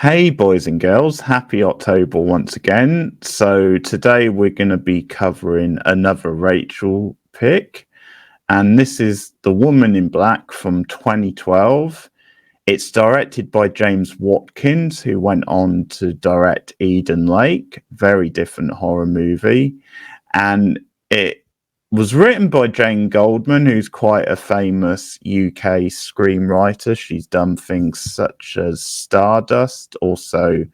Hey, boys and girls, happy October once again. So, today we're going to be covering another Rachel pick, and this is The Woman in Black from 2012. It's directed by James Watkins, who went on to direct Eden Lake, very different horror movie, and it was written by Jane Goldman, who's quite a famous UK screenwriter. She's done things such as Stardust, also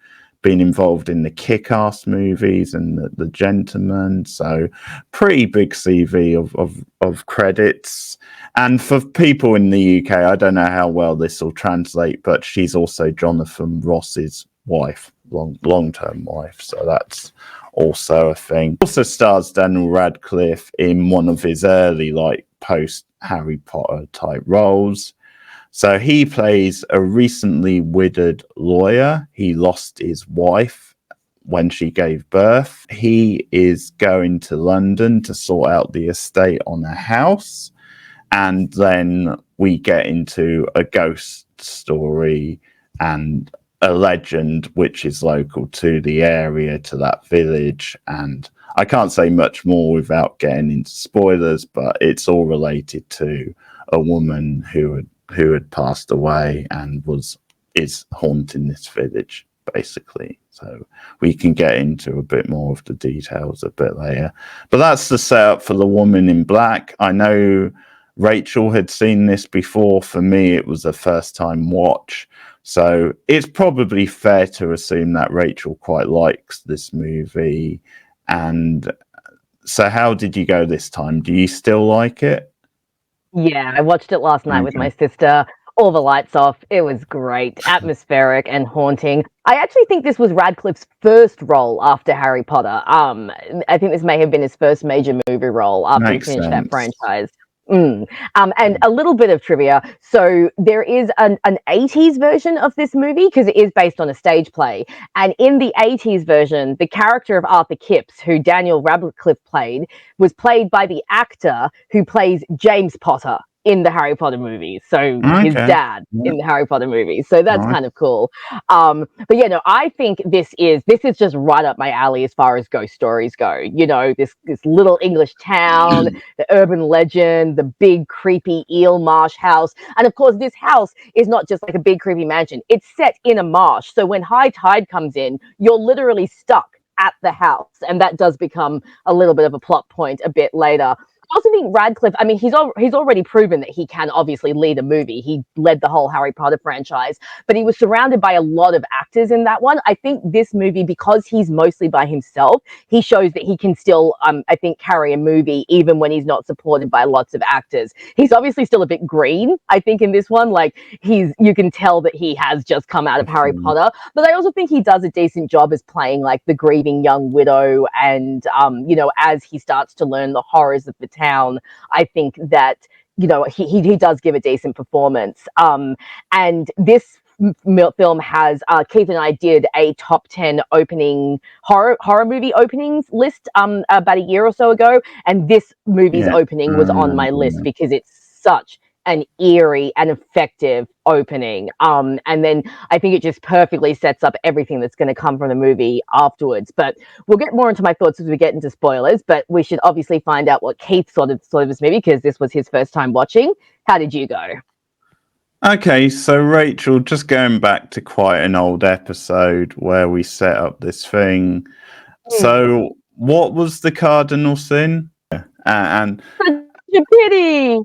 been involved in the Kick-Ass movies and the Gentleman. So pretty big CV of credits. And for people in the UK, I don't know how well this will translate, but she's also Jonathan Ross's wife, long-term wife. So that's also a thing. Also stars Daniel Radcliffe in one of his early, like, post Harry Potter type roles. So he plays a recently widowed lawyer. He lost his wife when she gave birth. He is going to London to sort out the estate on a house. And then we get into a ghost story and a legend which is local to the area, to that village. And I can't say much more without getting into spoilers, but it's all related to a woman who had passed away and is haunting this village, basically. So we can get into a bit more of the details a bit later. But that's the setup for The Woman in Black. I know Rachel had seen this before. For me, it was a first time watch. So it's probably fair to assume that Rachel quite likes this movie. And so how did you go this time? Do you still like it? Yeah, I watched it last night with my sister. All the lights off. It was great, atmospheric and haunting. I actually think this was Radcliffe's first role after Harry Potter. I think this may have been his first major movie role after he finished that franchise. And a little bit of trivia. So there is an 80s version of this movie because it is based on a stage play. And in the 80s version, the character of Arthur Kipps, who Daniel Radcliffe played, was played by the actor who plays James Potter in the Harry Potter movies. So his dad in the Harry Potter movies. So that's kind of cool. But yeah, no, I think this is just right up my alley as far as ghost stories go. You know, this little English town, the urban legend, the big creepy eel marsh house. And of course, this house is not just like a big creepy mansion. It's set in a marsh. So when high tide comes in, you're literally stuck at the house. And that does become a little bit of a plot point a bit later. I also think Radcliffe, I mean, he's already proven that he can obviously lead a movie. He led the whole Harry Potter franchise, but he was surrounded by a lot of actors in that one. I think this movie, because he's mostly by himself, he shows that he can still, I think, carry a movie even when he's not supported by lots of actors. He's obviously still a bit green, I think, in this one. Like, you can tell that he has just come out of Harry Potter, but I also think he does a decent job as playing like the grieving young widow. And, as he starts to learn the horrors of the town, I think that he does give a decent performance. And this film has Keith and I did a top 10 opening horror movie openings list about a year or so ago, and this movie's opening was on my list because it's such an eerie and effective opening. And then I think it just perfectly sets up everything that's going to come from the movie afterwards. But we'll get more into my thoughts as we get into spoilers, but we should obviously find out what Keith thought of this movie because this was his first time watching. How did you go? Okay, so Rachel, just going back to quite an old episode where we set up this thing. So what was the cardinal sin? And a pity.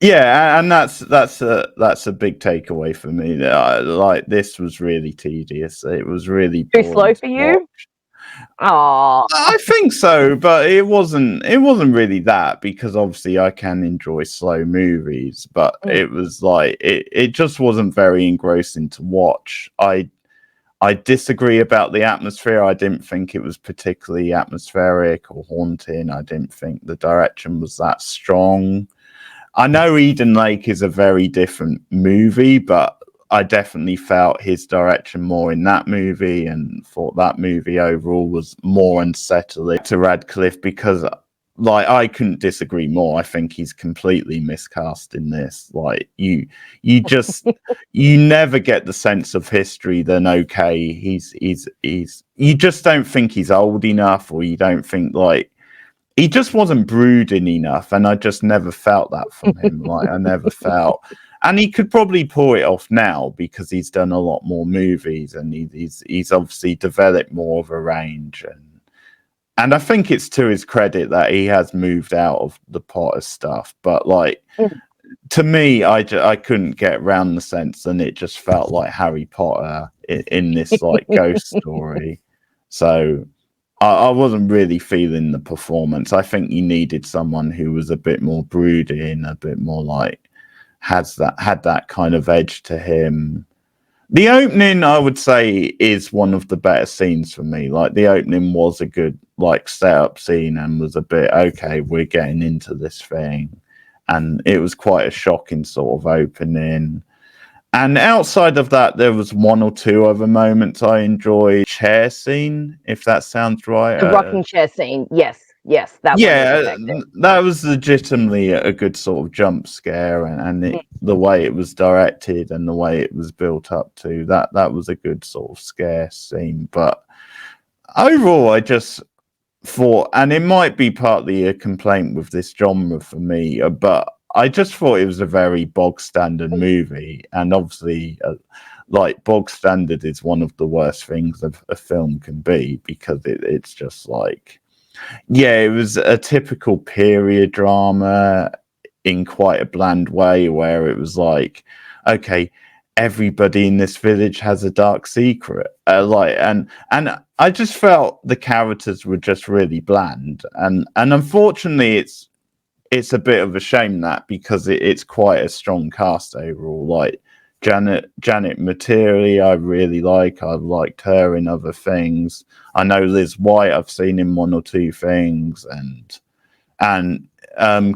Yeah, and that's a big takeaway for me. Like, this was really tedious. It was really too slow for you. Oh, I think so, but it wasn't really that, because obviously I can enjoy slow movies, but it was like it just wasn't very engrossing to watch. I disagree about the atmosphere. I didn't think it was particularly atmospheric or haunting. I didn't think the direction was that strong. I know Eden Lake is a very different movie, but I definitely felt his direction more in that movie, and thought that movie overall was more unsettling to Radcliffe, because like, I couldn't disagree more. I think he's completely miscast in this. Like, you just you never get the sense of history. Then okay, he's you just don't think he's old enough, or you don't think, like, he just wasn't brooding enough, and I just never felt that from him. Like, I never felt, and he could probably pull it off now because he's done a lot more movies, and he's obviously developed more of a range, and I think it's to his credit that he has moved out of the Potter stuff. But, like, to me, I couldn't get around the sense, and it just felt like Harry Potter in this, like, ghost story. So I wasn't really feeling the performance. I think you needed someone who was a bit more brooding, a bit more, like, had that kind of edge to him. The opening, I would say, is one of the better scenes for me. Like, the opening was a good, like, setup scene, and was a bit, okay, we're getting into this thing. And it was quite a shocking sort of opening. And outside of that, there was one or two other moments I enjoyed. Chair scene, if that sounds right. The rocking chair scene, yes, that one was effective. That was legitimately a good sort of jump scare, and the way it was directed and the way it was built up to that was a good sort of scare scene. But overall, I just thought, and it might be partly a complaint with this genre for me, but I just thought it was a very bog standard movie, and obviously, like, bog standard is one of the worst things a film can be, because it's just like, yeah, it was a typical period drama in quite a bland way, where it was like, okay, everybody in this village has a dark secret, and I just felt the characters were just really bland, and unfortunately, it's a bit of a shame that, because it's quite a strong cast overall. Like, Janet materially, I really like. I've liked her in other things. I know Liz White, I've seen in one or two things, and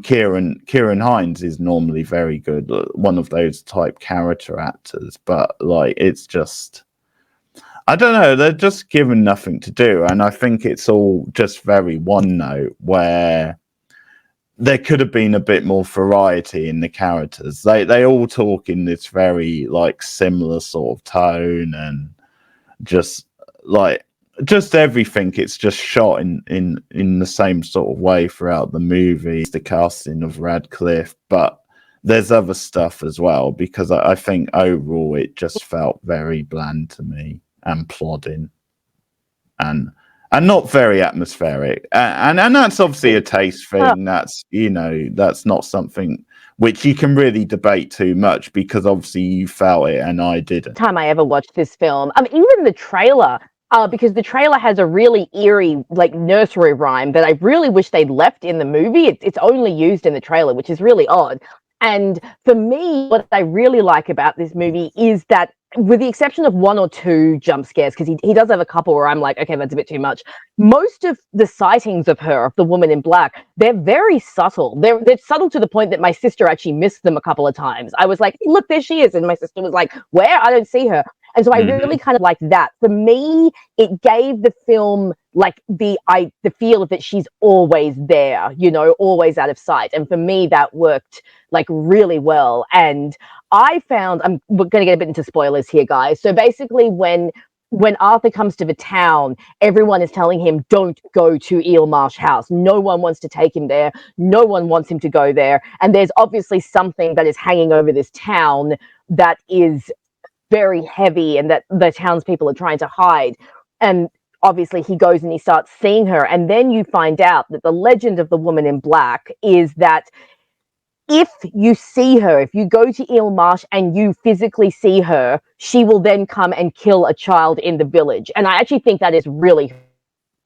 Kieran Hines is normally very good, one of those type character actors. But, like, it's just, I don't know, they're just given nothing to do, and I think it's all just very one note, where there could have been a bit more variety in the characters. They all talk in this very, like, similar sort of tone, and just, like, just everything. It's just shot in the same sort of way throughout the movie. The casting of Radcliffe, but there's other stuff as well, because I think overall it just felt very bland to me, and plodding, and not very atmospheric, and that's obviously a taste thing. That's, that's not something which you can really debate too much, because obviously you felt it and I didn't. Time I ever watched this film, I mean, even the trailer, because the trailer has a really eerie, like, nursery rhyme that I really wish they'd left in the movie. It's only used in the trailer, which is really odd. And for me, what I really like about this movie is that, with the exception of one or two jump scares, because he does have a couple where I'm like, okay, that's a bit too much. Most of the sightings of her, of the woman in black, they're very subtle. They're subtle to the point that my sister actually missed them a couple of times. I was like, look, there she is. And my sister was like, where? I don't see her. And so I really kind of like that. For me, it gave the film, like, the feel that she's always there, always out of sight. And for me, that worked, like, really well. And I found, we're going to get a bit into spoilers here, guys. So basically, when Arthur comes to the town, everyone is telling him, don't go to Eelmarsh House. No one wants to take him there. No one wants him to go there. And there's obviously something that is hanging over this town that is very heavy, and that the townspeople are trying to hide. And obviously he goes and he starts seeing her. And then you find out that the legend of the woman in black is that if you see her, if you go to Eelmarsh and you physically see her, she will then come and kill a child in the village. And I actually think that is really,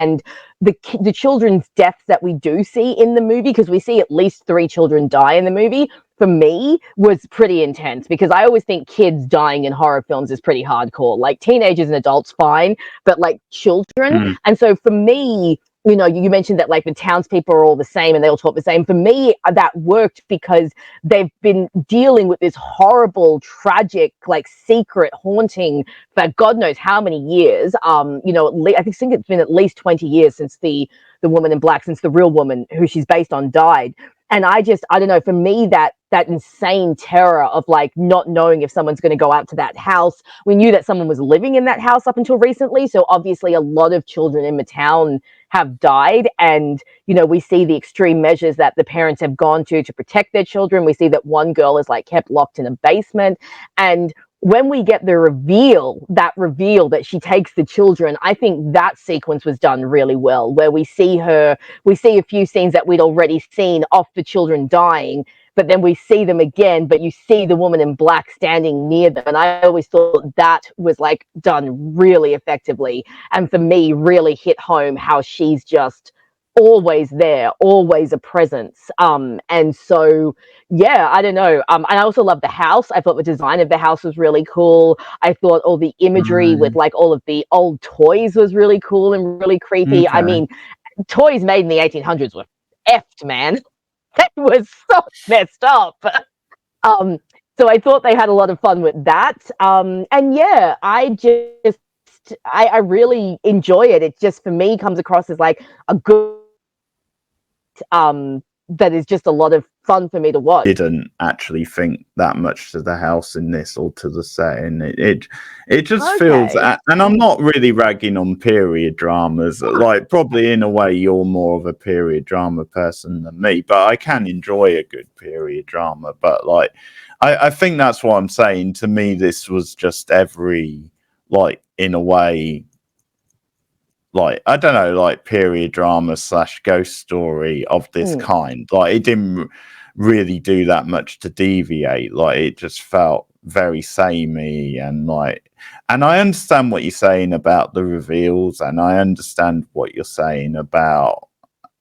and the children's deaths that we do see in the movie, because we see at least 3 children die in the movie, for me was pretty intense, because I always think kids dying in horror films is pretty hardcore. Like, teenagers and adults, fine, but, like, children. And so for me, you mentioned that like the townspeople are all the same and they all talk the same. For me, that worked because they've been dealing with this horrible, tragic, like secret haunting for God knows how many years. I think it's been at least 20 years since the woman in black, since the real woman who she's based on died. And I don't know, for me, that insane terror of like not knowing if someone's going to go out to that house. We knew that someone was living in that house up until recently, so obviously a lot of children in the town have died, and we see the extreme measures that the parents have gone to protect their children. We see that one girl is like kept locked in a basement, and when we get the reveal that she takes the children, I think that sequence was done really well, where we see a few scenes that we'd already seen of the children dying, but then we see them again, but you see the woman in black standing near them. And I always thought that was like done really effectively. And for me, really hit home how she's just always there, always a presence. And so, yeah, I don't know. And I also love the house. I thought the design of the house was really cool. I thought all the imagery with like all of the old toys was really cool and really creepy. Okay. I mean, toys made in the 1800s were effed, man. That was so messed up. So I thought they had a lot of fun with that. And yeah, I really enjoy it. It just, for me, comes across as like a good that is just a lot of fun for me to watch. Didn't actually think that much to the house in this or to the setting. It just feels, and I'm not really ragging on period dramas. Like, probably in a way you're more of a period drama person than me, but I can enjoy a good period drama. But like, I think that's what I'm saying. To me, this was just every, like, in a way, like, I don't know, like period drama / ghost story of this kind. Like, it didn't really do that much to deviate. Like, it just felt very samey, and like, and I understand what you're saying about the reveals, and I understand what you're saying about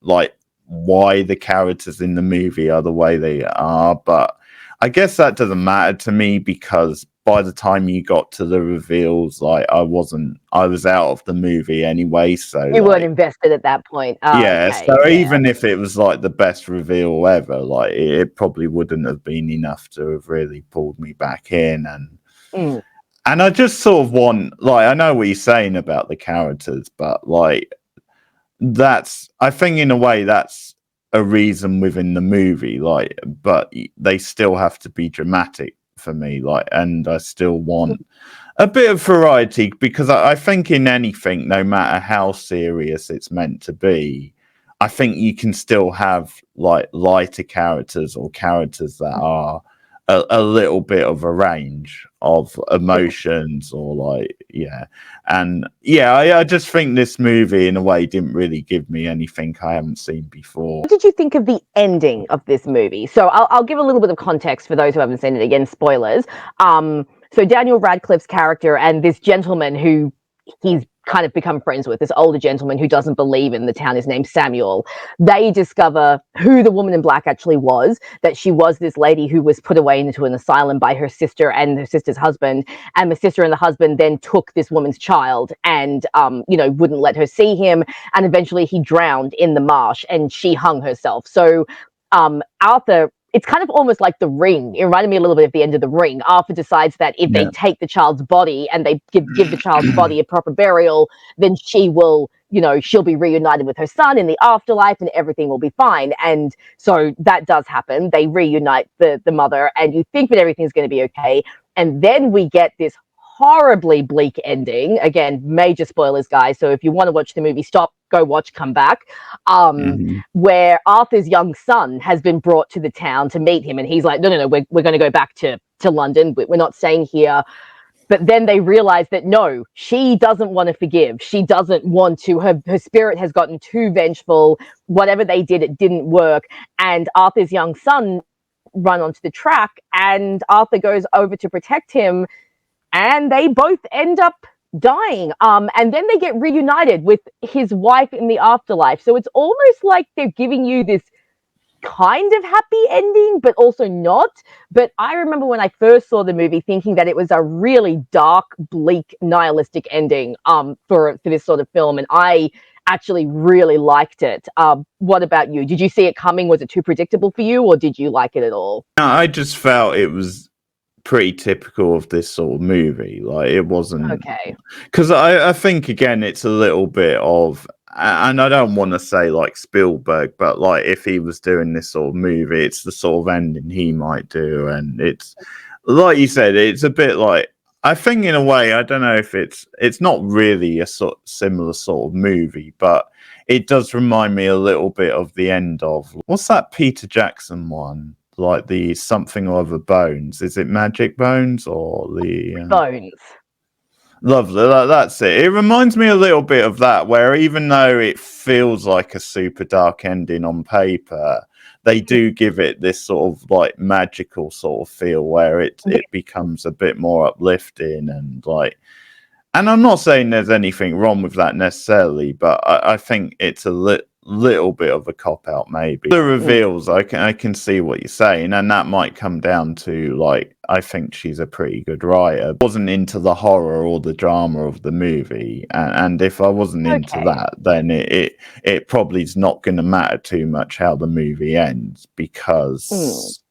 like why the characters in the movie are the way they are, but I guess that doesn't matter to me, because by the time you got to the reveals, like, I was out of the movie anyway. So you weren't invested at that point. So even if it was like the best reveal ever, like, it probably wouldn't have been enough to have really pulled me back in. And I just sort of want, like, I know what you're saying about the characters, but like, I think in a way that's a reason within the movie, like, but they still have to be dramatic for me, like, and I still want a bit of variety, because I think in anything, no matter how serious it's meant to be, I think you can still have like lighter characters, or characters that are a little bit of a range of emotions, or like, I just think this movie in a way didn't really give me anything I haven't seen before. What did you think of the ending of this movie? So I'll give a little bit of context for those who haven't seen it. Again, spoilers. So Daniel Radcliffe's character and this gentleman who he's kind of become friends with, this older gentleman who doesn't believe in the town, is named Samuel. They discover who the woman in black actually was, that she was this lady who was put away into an asylum by her sister and her sister's husband. And the sister and the husband then took this woman's child and, wouldn't let her see him. And eventually he drowned in the marsh and she hung herself. So Arthur, it's kind of almost like The Ring. It reminded me a little bit of the end of The Ring. Arthur decides that if they take the child's body and they give the child's body a proper burial, then she will, she'll be reunited with her son in the afterlife and everything will be fine. And so that does happen. They reunite the mother, and you think that everything's going to be okay. And then we get this horribly bleak ending. Again, major spoilers, guys. So if you want to watch the movie, stop, go watch, come back. Where Arthur's young son has been brought to the town to meet him, and he's like, no, we're going to go back to London. We're not staying here. But then they realize that no, she doesn't want to forgive. She doesn't want to. Her spirit has gotten too vengeful. Whatever they did, it didn't work. And Arthur's young son run onto the track, and Arthur goes over to protect him, and they both end up dying. And then they get reunited with his wife in the afterlife. So it's almost like they're giving you this kind of happy ending, but also not. But I remember when I first saw the movie thinking that it was a really dark, bleak, nihilistic ending for this sort of film. And I actually really liked it. What about you? Did you see it coming? Was it too predictable for you, or did you like it at all? I just felt it was pretty typical of this sort of movie. Like, it wasn't, Okay. because I think again it's a little bit of, and I don't want to say like Spielberg, but like if he was doing this sort of movie, it's the sort of ending he might do, and it's like you said, it's a bit like, I think in a way, I don't know if it's not really a sort similar sort of movie, but it does remind me a little bit of the end of, what's that Peter Jackson one? Like the something or other Bones. Is it Magic Bones or the Bones. Lovely, that's it. It reminds me a little bit of that, where even though it feels like a super dark ending on paper, they do give it this sort of like magical sort of feel where it becomes a bit more uplifting, and like, and I'm not saying there's anything wrong with that necessarily, but I think it's a little bit of a cop out maybe. The reveals, I can see what you're saying, and that might come down to, like, I think she's a pretty good writer. I wasn't into the horror or the drama of the movie, and if I wasn't into that, then it probably is not going to matter too much how the movie ends, because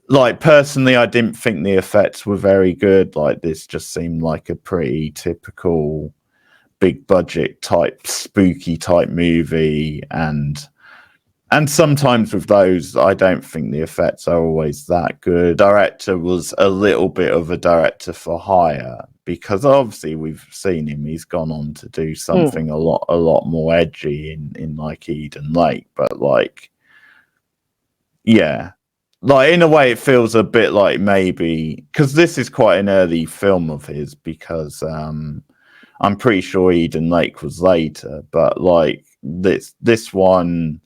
like, personally, I didn't think the effects were very good. Like, this just seemed like a pretty typical big budget type spooky type movie, and sometimes with those, I don't think the effects are always that good. Director was a little bit of a director for hire, because obviously we've seen him, he's gone on to do something a lot more edgy in like Eden Lake, but like, yeah, like in a way it feels a bit like, maybe because this is quite an early film of his, because I'm pretty sure Eden Lake was later, but like this one,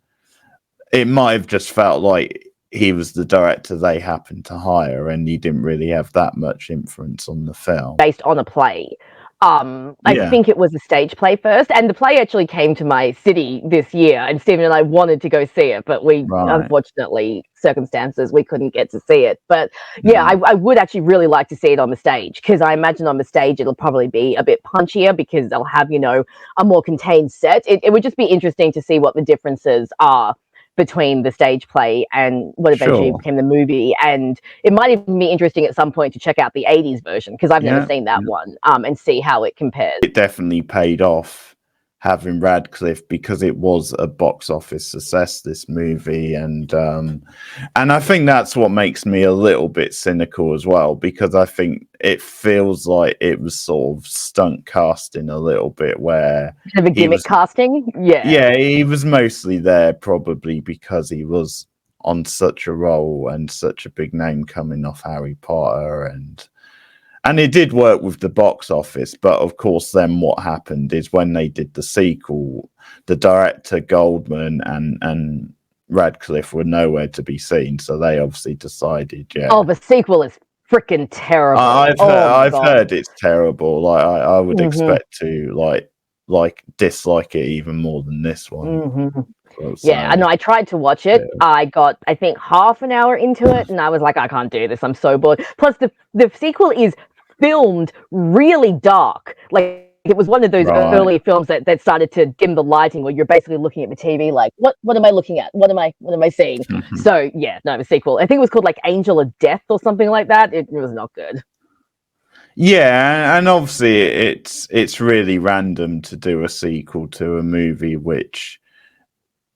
it might have just felt like he was the director they happened to hire, and he didn't really have that much influence on the film. Based on a play. I think it was a stage play first, and the play actually came to my city this year, and Stephen and I wanted to go see it, but we unfortunately, circumstances, we couldn't get to see it. But yeah, I would actually really like to see it on the stage, because I imagine on the stage it'll probably be a bit punchier, because they'll have, you know, a more contained set. It would just be interesting to see what the differences are between the stage play and what eventually became the movie. And it might even be interesting at some point to check out the 80s version, because I've never seen that one, and see how it compares. It definitely paid off having Radcliffe, because it was a box office success, this movie, and I think that's what makes me a little bit cynical as well, because I think it feels like it was sort of stunt casting a little bit, where kind of a gimmick casting. Yeah, he was mostly there probably because he was on such a role and such a big name coming off Harry Potter, and it did work with the box office. But of course, then what happened is, when they did the sequel, the director Goldman and Radcliffe were nowhere to be seen, so they obviously decided, oh, the sequel is freaking terrible. I've heard it's terrible. Like, I would expect to like dislike it even more than this one. Yeah, I know. I tried to watch it. I got, I think, half an hour into it, and I was like, I can't do this. I'm so bored. Plus, the sequel is filmed really dark. Like, it was one of those early films that started to dim the lighting, where you're basically looking at the TV like, what am I looking at? What am I seeing? So yeah, no, the sequel, I think it was called like Angel of Death or something like that. It was not good. Yeah, and obviously it's really random to do a sequel to a movie which,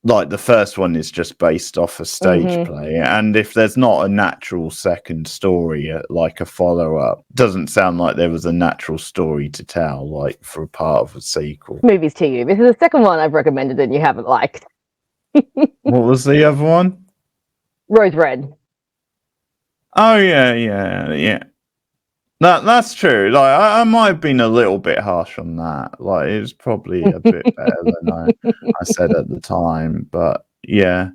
like, the first one is just based off a stage play, and if there's not a natural second story, like a follow-up, doesn't sound like there was a natural story to tell, like, for a part of a sequel. Movies to you. This is the second one I've recommended and you haven't liked. What was the other one? Rose Red. Oh yeah. That's true. Like, I might have been a little bit harsh on that. Like, it was probably a bit better than I said at the time. But yeah,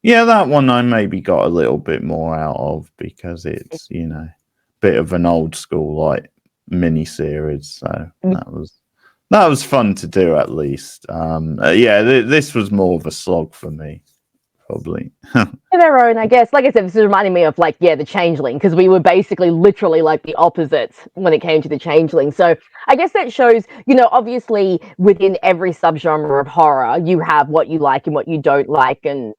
that one I maybe got a little bit more out of, because it's, you know, a bit of an old school like mini series. So that was fun to do, at least. Yeah, this was more of a slog for me. probably. Their own, I guess. Like I said, this is reminding me of the Changeling, because we were basically literally like the opposites when it came to the Changeling. So I guess that shows, obviously within every subgenre of horror, you have what you like and what you don't like, and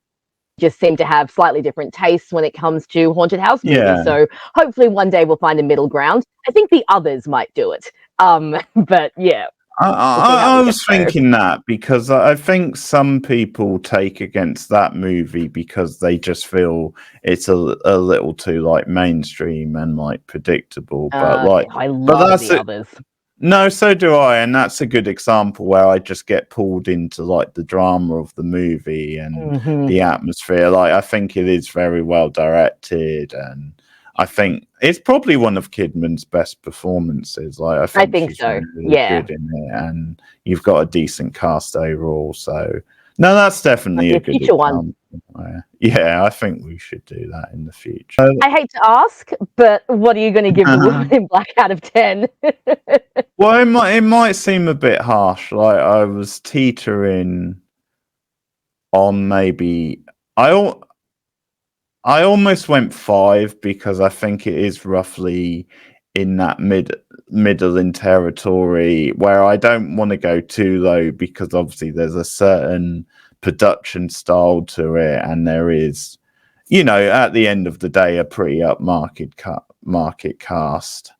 just seem to have slightly different tastes when it comes to haunted house movies. Yeah. So hopefully one day we'll find a middle ground. I think the others might do it. But yeah, we'll see how I we was go. thinking that because I think some people take against that movie because they just feel it's a little too like mainstream and like predictable. But like, I but love that's the it. others. No, so do I, and that's a good example where I just get pulled into like the drama of the movie and the atmosphere. Like, I think it is very well directed, and I think it's probably one of Kidman's best performances. Like, I think think she's so. really Yeah. good in it, and you've got a decent cast overall. So, no, that's definitely a good future example. Yeah, I think we should do that in the future. I hate to ask, but what are you going to give The Woman in Black out of 10? Well, it might seem a bit harsh. Like, I was teetering on maybe I almost went 5 because I think it is roughly in that middling territory where I don't want to go too low because obviously there's a certain production style to it, and there is, at the end of the day, a pretty market cast.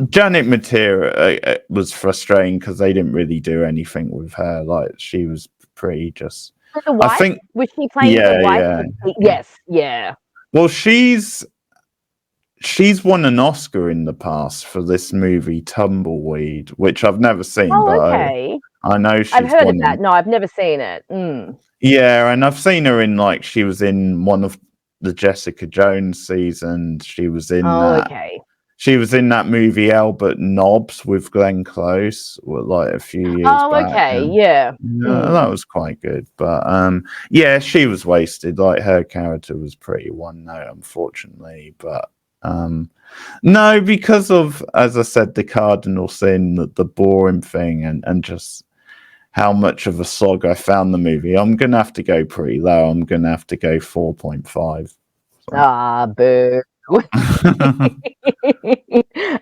Janet Matera was frustrating because they didn't really do anything with her. Like, she was pretty just. The wife? I think. Was she playing the wife? Yeah. Yes, yeah. Well, she's won an Oscar in the past for this movie Tumbleweed, which I've never seen, Oh, but okay. I know she's I've heard won of that. No, I've never seen it. Yeah, and I've seen her in she was in one of the Jessica Jones seasons. She was in that. Okay. She was in that movie Albert Nobbs with Glenn Close, like a few years back. Okay, yeah. That was quite good. But yeah, she was wasted. Like, her character was pretty one note, unfortunately. But no, because of, as I said, the cardinal sin, the boring thing, and just how much of a slog I found the movie, I'm gonna have to go pretty low. I'm gonna have to go 4.5. So. Boo.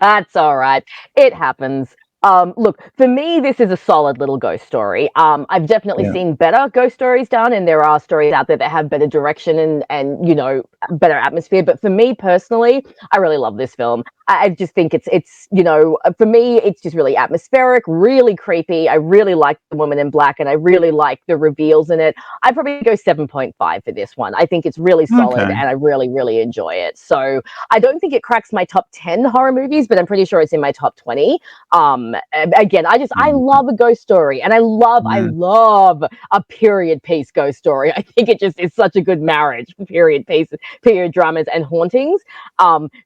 That's all right. It happens. Look, for me, this is a solid little ghost story. I've definitely seen better ghost stories done, and there are stories out there that have better direction and better atmosphere. But for me personally, I really love this film. I just think it's for me, it's just really atmospheric, really creepy. I really like The Woman in Black, and I really like the reveals in it. I'd probably go 7.5 for this one. I think it's really solid, and I really, really enjoy it. So I don't think it cracks my top 10 horror movies, but I'm pretty sure it's in my top 20. Again, I love a ghost story, and I love a period piece ghost story. I think it just is such a good marriage, period pieces, period dramas, and hauntings.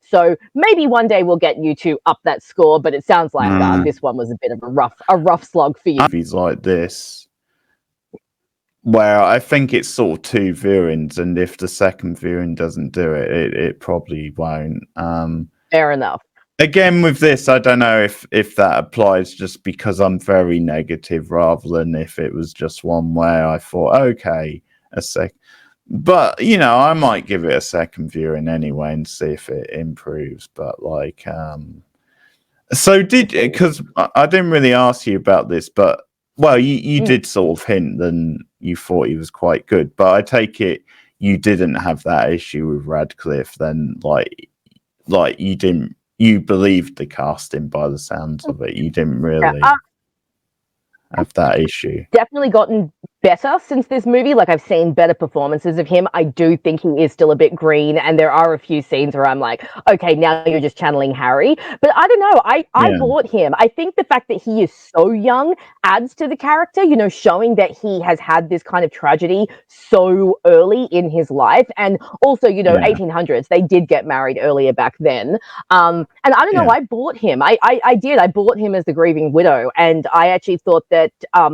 So maybe one day we'll get you to up that score, but it sounds like this one was a bit of a rough slog for you. Movies like this, where I think it's sort of 2 viewings, and if the second viewing doesn't do it, it probably won't. Fair enough. Again, with this, I don't know if that applies just because I'm very negative, rather than if it was just one where I thought, okay, a sec. But I might give it a second viewing anyway and see if it improves. But so because I didn't really ask you about this, but well, you did sort of hint that you thought he was quite good. But I take it you didn't have that issue with Radcliffe, then, like you believed the casting by the sounds of it. You didn't really have that issue. Definitely gotten better since this movie. Like, I've seen better performances of him. I do think he is still a bit green, and there are a few scenes where I'm like, okay, now you're just channeling Harry. But I don't know. I bought him. I think the fact that he is so young adds to the character, showing that he has had this kind of tragedy so early in his life. And also, 1800s, they did get married earlier back then. And I don't know, I bought him. I did. I bought him as the grieving widow. And I actually thought that,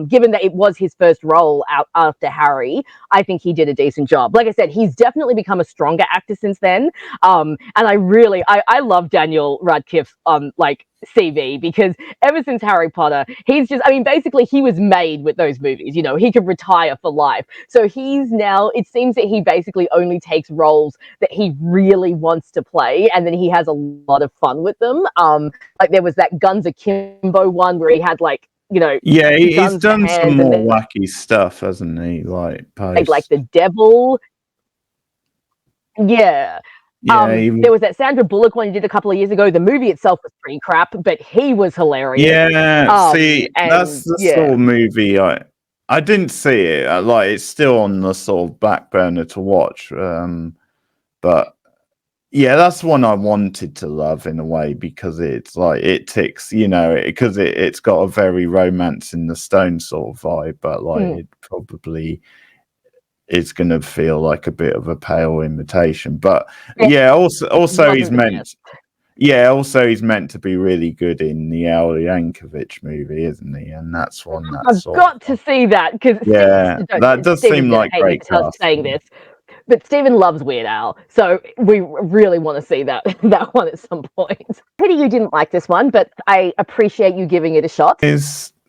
given that it was his first role role out after Harry, I think he did a decent job. Like I said, he's definitely become a stronger actor since then. And I love Daniel Radcliffe's like CV, because ever since Harry Potter, he's just, I mean, basically he was made with those movies. You know, he could retire for life. So he's now, it seems that he basically only takes roles that he really wants to play, and then he has a lot of fun with them. Like there was that Guns Akimbo one where he had like, you know, Yeah, he's guns to done some hand, more and then wacky stuff, hasn't he? Like like post. the devil. Yeah. Yeah, There was that Sandra Bullock one he did a couple of years ago. The movie itself was pretty crap, but he was hilarious. yeah. See, that's And the yeah, sort of movie I didn't see it. Like it's still on the sort of back burner to watch. But yeah, that's one I wanted to love in a way, because it's like it ticks, you know, because it's got a very Romance in the Stone sort of vibe, but like it probably is going to feel like a bit of a pale imitation. But yeah, also he's meant. Yeah, also he's meant to be really good in the Al Yankovic movie, isn't he? And that's one that's I've got to see that, because yeah, that does Stephen's seem going like to hate me great for saying casting. this, but Stephen loves Weird Al, so we really want to see that that one at some point. Pity you didn't like this one, but I appreciate you giving it a shot.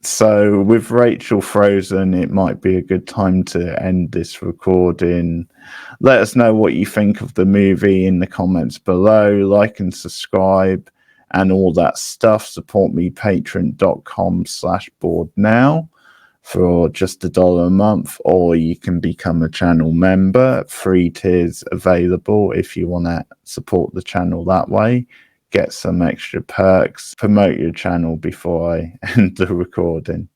So with Rachel frozen, it might be a good time to end this recording. Let us know what you think of the movie in the comments below. Like and subscribe and all that stuff. Support me, patreon.com/borednow for just $1 a month, or you can become a channel member. 3 tiers available if you want to support the channel that way. Get some extra perks. Promote your channel before I end the recording.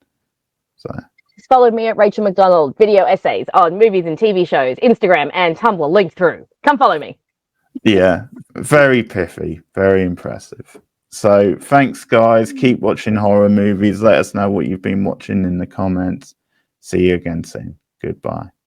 So Just follow me at Rachel McDonald, video essays on movies and TV shows, Instagram and Tumblr linked through. Come follow me. yeah, very pithy, very impressive. So thanks guys, keep watching horror movies. Let us know what you've been watching in the comments. See you again soon. Goodbye.